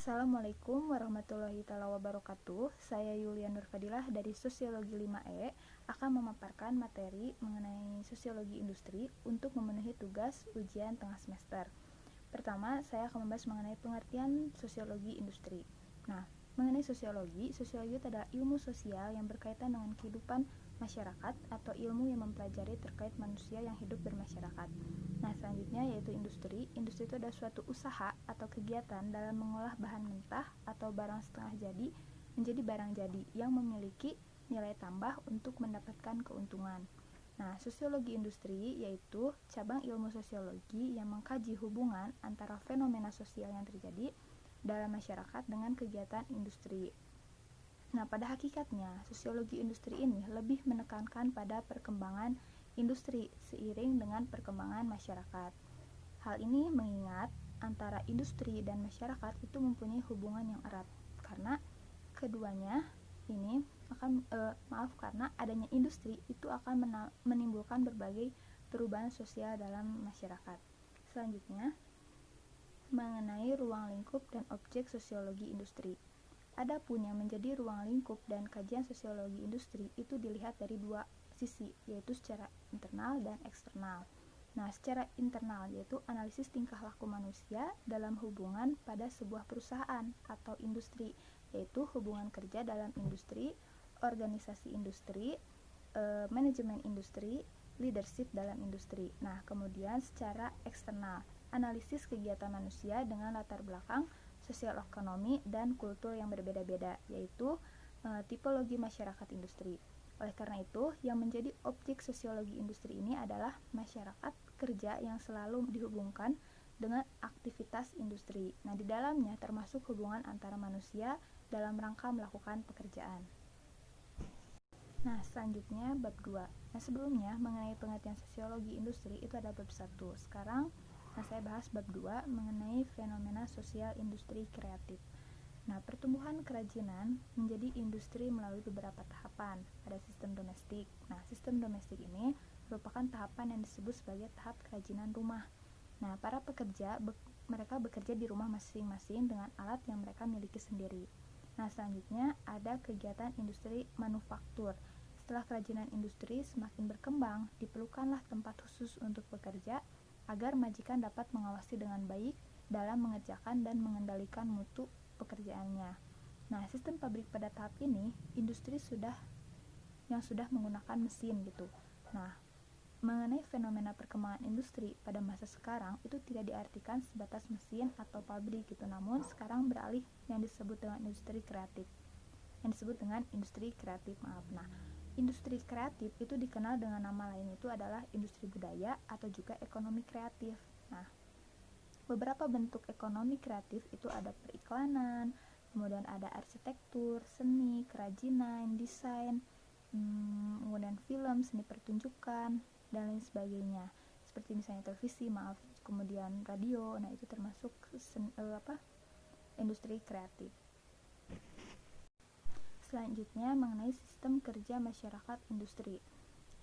Assalamualaikum warahmatullahi wabarakatuh. Saya Yulia Nurfadilah dari Sosiologi 5E akan memaparkan materi mengenai sosiologi industri untuk memenuhi tugas ujian tengah semester. Pertama, saya akan membahas mengenai pengertian sosiologi industri. Nah, mengenai sosiologi itu adalah ilmu sosial yang berkaitan dengan kehidupan masyarakat atau ilmu yang mempelajari terkait manusia yang hidup bermasyarakat. Nah, selanjutnya yaitu industri. Industri itu adalah suatu usaha atau kegiatan dalam mengolah bahan mentah atau barang setengah jadi menjadi barang jadi yang memiliki nilai tambah untuk mendapatkan keuntungan. Nah, sosiologi industri yaitu cabang ilmu sosiologi yang mengkaji hubungan antara fenomena sosial yang terjadi dalam masyarakat dengan kegiatan industri. Nah, pada hakikatnya, sosiologi industri ini lebih menekankan pada perkembangan industri seiring dengan perkembangan masyarakat. Hal ini mengingat antara industri dan masyarakat itu mempunyai hubungan yang erat karena keduanya ini karena adanya industri itu akan menimbulkan berbagai perubahan sosial dalam masyarakat. Selanjutnya, mengenai ruang lingkup dan objek sosiologi industri. Adapun yang menjadi ruang lingkup dan kajian sosiologi industri itu dilihat dari dua sisi, yaitu secara internal dan eksternal. Nah, secara internal yaitu analisis tingkah laku manusia dalam hubungan pada sebuah perusahaan atau industri, yaitu hubungan kerja dalam industri, organisasi industri, manajemen industri, leadership dalam industri. Nah, kemudian secara eksternal, analisis kegiatan manusia dengan latar belakang sosial ekonomi dan kultur yang berbeda-beda, yaitu tipologi masyarakat industri. Oleh karena itu, yang menjadi objek sosiologi industri ini adalah masyarakat kerja yang selalu dihubungkan dengan aktivitas industri. Nah, di dalamnya termasuk hubungan antara manusia dalam rangka melakukan pekerjaan. Nah, selanjutnya bab 2. Nah, sebelumnya mengenai pengertian sosiologi industri itu ada bab 1. Sekarang saya bahas bab 2 mengenai fenomena sosial industri kreatif. Nah, pertumbuhan kerajinan menjadi industri melalui beberapa tahapan. Ada sistem domestik. Nah, sistem domestik ini merupakan tahapan yang disebut sebagai tahap kerajinan rumah. Nah, para pekerja mereka bekerja di rumah masing-masing dengan alat yang mereka miliki sendiri. Nah, selanjutnya ada kegiatan industri manufaktur. Setelah kerajinan industri semakin berkembang, diperlukanlah tempat khusus untuk bekerja agar majikan dapat mengawasi dengan baik dalam mengerjakan dan mengendalikan mutu pekerjaannya. Nah, sistem pabrik pada tahap ini industri sudah menggunakan mesin gitu. Nah, mengenai fenomena perkembangan industri pada masa sekarang itu tidak diartikan sebatas mesin atau pabrik gitu, namun sekarang beralih yang disebut dengan industri kreatif. Nah, industri kreatif itu dikenal dengan nama lain itu adalah industri budaya atau juga ekonomi kreatif. Nah, beberapa bentuk ekonomi kreatif itu ada periklanan, kemudian ada arsitektur, seni, kerajinan, desain, kemudian film, seni pertunjukan, dan lain sebagainya. Seperti misalnya televisi, kemudian radio. Nah, itu termasuk industri kreatif. Selanjutnya mengenai sistem kerja masyarakat industri.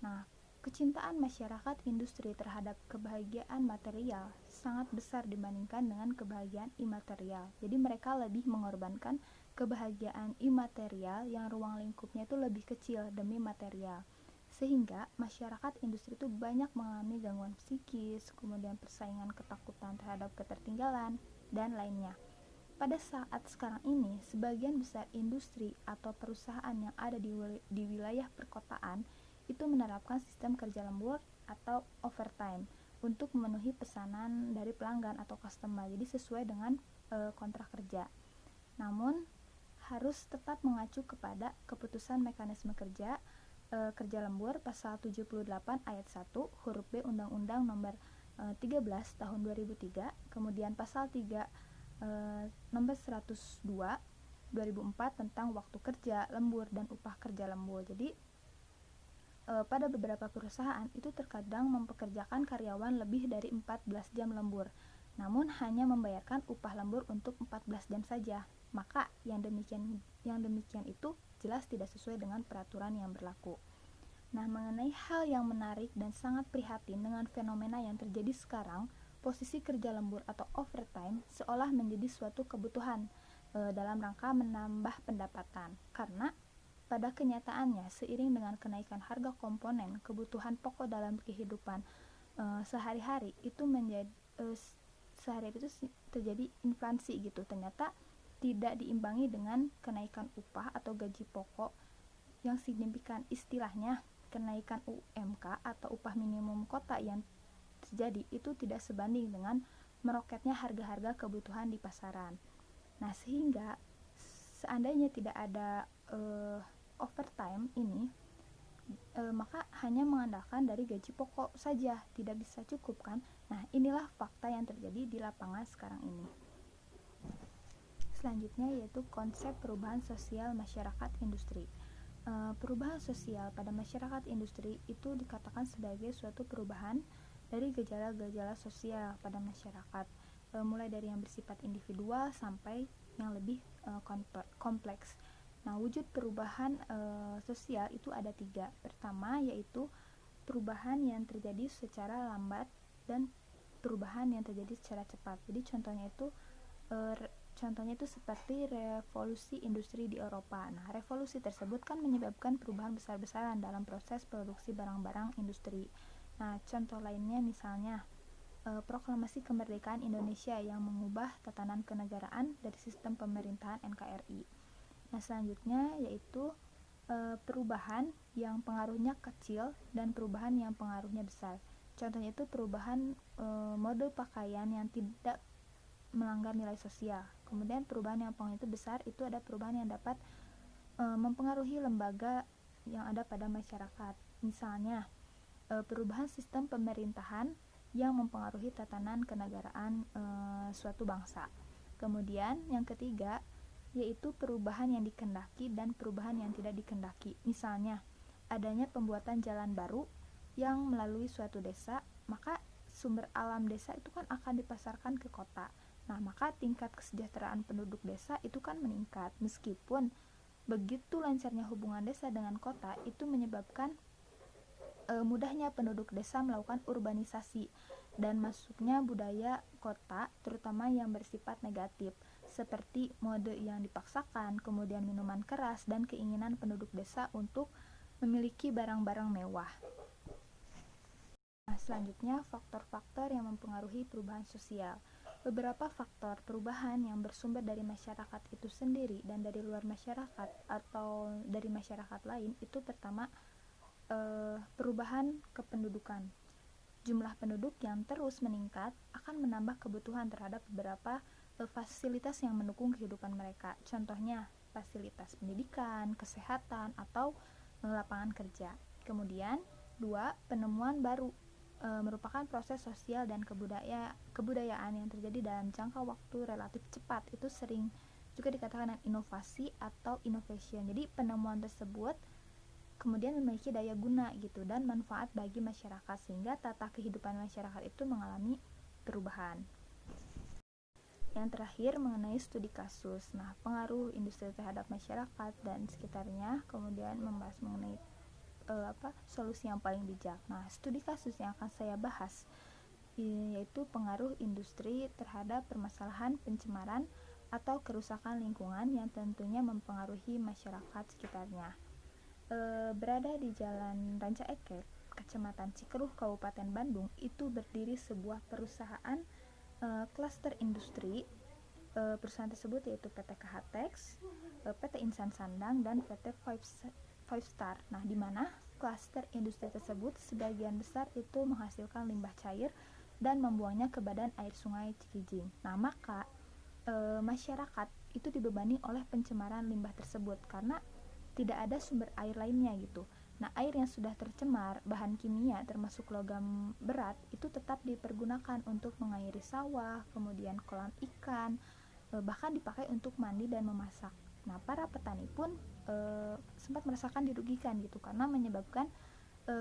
Nah, kecintaan masyarakat industri terhadap kebahagiaan material sangat besar dibandingkan dengan kebahagiaan imaterial. Jadi mereka lebih mengorbankan kebahagiaan imaterial yang ruang lingkupnya itu lebih kecil demi material. Sehingga masyarakat industri itu banyak mengalami gangguan psikis, kemudian persaingan, ketakutan terhadap ketertinggalan, dan lainnya. Pada saat sekarang ini, sebagian besar industri atau perusahaan yang ada di wilayah perkotaan itu menerapkan sistem kerja lembur atau overtime untuk memenuhi pesanan dari pelanggan atau customer, jadi sesuai dengan kontrak kerja. Namun, harus tetap mengacu kepada keputusan mekanisme kerja lembur pasal 78 ayat 1 huruf B Undang-Undang nomor 13 tahun 2003, kemudian pasal 3 nomor 102 2004 tentang waktu kerja lembur dan upah kerja lembur. Jadi pada beberapa perusahaan itu terkadang mempekerjakan karyawan lebih dari 14 jam lembur, namun hanya membayarkan upah lembur untuk 14 jam saja. Maka yang demikian itu jelas tidak sesuai dengan peraturan yang berlaku. Nah, mengenai hal yang menarik dan sangat prihatin dengan fenomena yang terjadi sekarang, posisi kerja lembur atau overtime seolah menjadi suatu kebutuhan dalam rangka menambah pendapatan. Karena pada kenyataannya seiring dengan kenaikan harga komponen kebutuhan pokok dalam kehidupan sehari-hari itu sehari-hari itu terjadi inflasi gitu. Ternyata tidak diimbangi dengan kenaikan upah atau gaji pokok yang signifikan. Istilahnya kenaikan UMK atau upah minimum kota yang terjadi itu tidak sebanding dengan meroketnya harga-harga kebutuhan di pasaran. Nah, sehingga seandainya tidak ada overtime ini, maka hanya mengandalkan dari gaji pokok saja tidak bisa cukup kan. Nah, inilah fakta yang terjadi di lapangan sekarang ini. Selanjutnya yaitu konsep perubahan sosial masyarakat industri. Perubahan sosial pada masyarakat industri itu dikatakan sebagai suatu perubahan dari gejala-gejala sosial pada masyarakat, mulai dari yang bersifat individual sampai yang lebih kompleks. Nah, wujud perubahan sosial itu ada 3. Pertama yaitu perubahan yang terjadi secara lambat dan perubahan yang terjadi secara cepat. Jadi contohnya itu seperti revolusi industri di Eropa. Nah, revolusi tersebut kan menyebabkan perubahan besar-besaran dalam proses produksi barang-barang industri. Nah, contoh lainnya misalnya proklamasi kemerdekaan Indonesia yang mengubah tatanan kenegaraan dari sistem pemerintahan NKRI. Nah, selanjutnya yaitu perubahan yang pengaruhnya kecil dan perubahan yang pengaruhnya besar. Contohnya itu perubahan mode pakaian yang tidak melanggar nilai sosial. Kemudian perubahan yang pengaruh itu besar, itu ada perubahan yang dapat mempengaruhi lembaga yang ada pada masyarakat. Misalnya perubahan sistem pemerintahan yang mempengaruhi tatanan kenegaraan suatu bangsa. Kemudian yang ketiga yaitu perubahan yang dikehendaki dan perubahan yang tidak dikehendaki. Misalnya adanya pembuatan jalan baru yang melalui suatu desa, maka sumber alam desa itu kan akan dipasarkan ke kota. Nah, maka tingkat kesejahteraan penduduk desa itu kan meningkat. Meskipun begitu lancarnya hubungan desa dengan kota itu menyebabkan mudahnya penduduk desa melakukan urbanisasi dan masuknya budaya kota, terutama yang bersifat negatif, seperti mode yang dipaksakan, kemudian minuman keras, dan keinginan penduduk desa untuk memiliki barang-barang mewah. Nah, selanjutnya faktor-faktor yang mempengaruhi perubahan sosial. Beberapa faktor perubahan yang bersumber dari masyarakat itu sendiri dan dari luar masyarakat atau dari masyarakat lain itu pertama perubahan kependudukan. Jumlah penduduk yang terus meningkat akan menambah kebutuhan terhadap beberapa fasilitas yang mendukung kehidupan mereka. Contohnya fasilitas pendidikan, kesehatan, atau lapangan kerja. Kemudian 2. Penemuan baru merupakan proses sosial dan kebudayaan yang terjadi dalam jangka waktu relatif cepat. Itu sering juga dikatakan inovasi atau innovation. Jadi penemuan tersebut kemudian memiliki daya guna gitu dan manfaat bagi masyarakat sehingga tata kehidupan masyarakat itu mengalami perubahan. Yang terakhir mengenai studi kasus. Nah, pengaruh industri terhadap masyarakat dan sekitarnya, kemudian membahas mengenai solusi yang paling bijak. Nah, studi kasus yang akan saya bahas yaitu pengaruh industri terhadap permasalahan pencemaran atau kerusakan lingkungan yang tentunya mempengaruhi masyarakat sekitarnya. Berada di Jalan Ranca Ekek, Kecamatan Cikeruh, Kabupaten Bandung, itu berdiri sebuah perusahaan klaster industri. Perusahaan tersebut yaitu PT KHTEX, PT Insan Sandang, dan PT Five Star. Nah, di mana klaster industri tersebut sebagian besar itu menghasilkan limbah cair dan membuangnya ke badan air sungai Cikijing. Nah, maka masyarakat itu dibebani oleh pencemaran limbah tersebut karena tidak ada sumber air lainnya gitu. Nah, air yang sudah tercemar bahan kimia termasuk logam berat itu tetap dipergunakan untuk mengairi sawah, kemudian kolam ikan, bahkan dipakai untuk mandi dan memasak. Nah, para petani pun sempat merasakan dirugikan gitu karena menyebabkan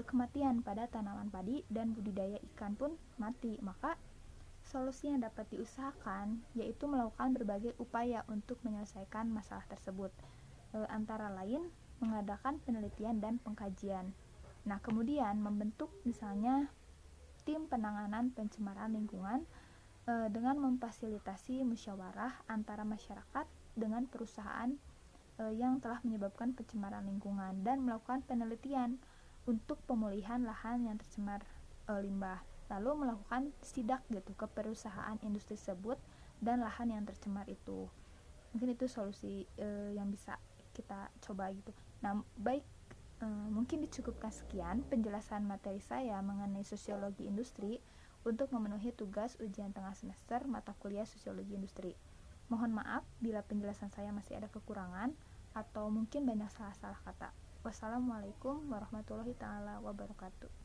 kematian pada tanaman padi dan budidaya ikan pun mati. Maka solusi yang dapat diusahakan yaitu melakukan berbagai upaya untuk menyelesaikan masalah tersebut, antara lain mengadakan penelitian dan pengkajian. Nah, kemudian membentuk misalnya tim penanganan pencemaran lingkungan dengan memfasilitasi musyawarah antara masyarakat dengan perusahaan yang telah menyebabkan pencemaran lingkungan dan melakukan penelitian untuk pemulihan lahan yang tercemar limbah, lalu melakukan sidak gitu ke perusahaan industri tersebut dan lahan yang tercemar itu. Mungkin itu solusi yang bisa kita coba gitu. Nah, baik, mungkin dicukupkan sekian penjelasan materi saya mengenai sosiologi industri untuk memenuhi tugas ujian tengah semester mata kuliah sosiologi industri. Mohon maaf bila penjelasan saya masih ada kekurangan atau mungkin banyak salah-salah kata. Wassalamualaikum warahmatullahi taala wabarakatuh.